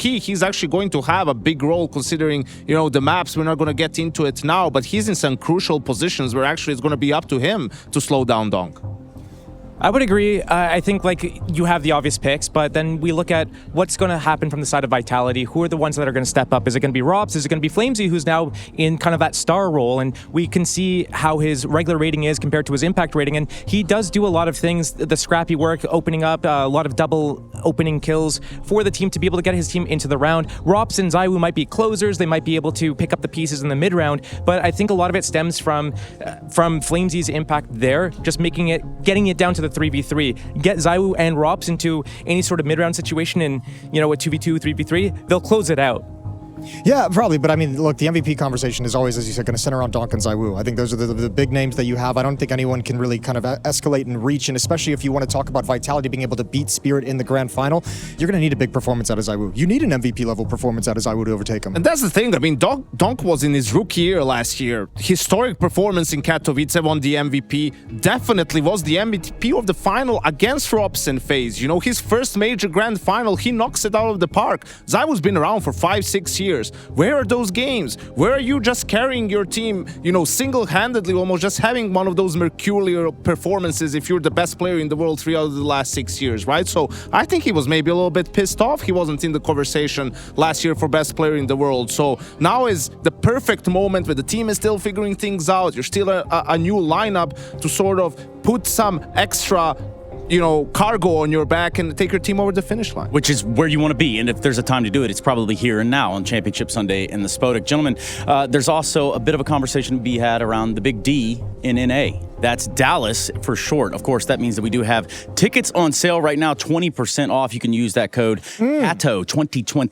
He's actually going to have a big role considering, the maps. We're not going to get into it now, but he's in some crucial positions where actually it's going to be up to him to slow down Donk. I would agree. I think you have the obvious picks, but then we look at what's going to happen from the side of Vitality. Who are the ones that are going to step up? Is it going to be Robs? Is it going to be Flamesy, who's now in kind of that star role? And we can see how his regular rating is compared to his impact rating. And he does do a lot of things, the scrappy work, opening up, a lot of double opening kills for the team to be able to get his team into the round. Robs and ZywOo might be closers. They might be able to pick up the pieces in the mid round. But I think a lot of it stems from Flamesy's impact there, just getting it down to the 3v3, get ZywOo and Robs into any sort of mid-round situation in, a 2v2, 3v3, they'll close it out. Yeah, probably. But I mean, look, the MVP conversation is always, as you said, going to center on Donk and ZywOo. I think those are the big names that you have. I don't think anyone can really kind of escalate and reach. And especially if you want to talk about Vitality being able to beat Spirit in the grand final, you're going to need a big performance out of ZywOo. You need an MVP level performance out of ZywOo to overtake him. And that's the thing. I mean, Donk was in his rookie year last year. Historic performance in Katowice, won the MVP. Definitely was the MVP of the final against Robs and FaZe. His first major grand final, he knocks it out of the park. ZywOo's been around for 5-6 years. Where are those games? Where are you just carrying your team, single-handedly, almost just having one of those mercurial performances if you're the best player in the world 3 out of the last 6 years, right? So I think he was maybe a little bit pissed off. He wasn't in the conversation last year for best player in the world. So now is the perfect moment where the team is still figuring things out. You're still a new lineup to sort of put some extra cargo on your back and take your team over the finish line. Which is where you want to be, and if there's a time to do it, it's probably here and now on Championship Sunday in the Spodek. Gentlemen, there's also a bit of a conversation to be had around the big D in NA. That's Dallas for short. Of course, that means that we do have tickets on sale right now, 20% off. You can use that code KATO2020.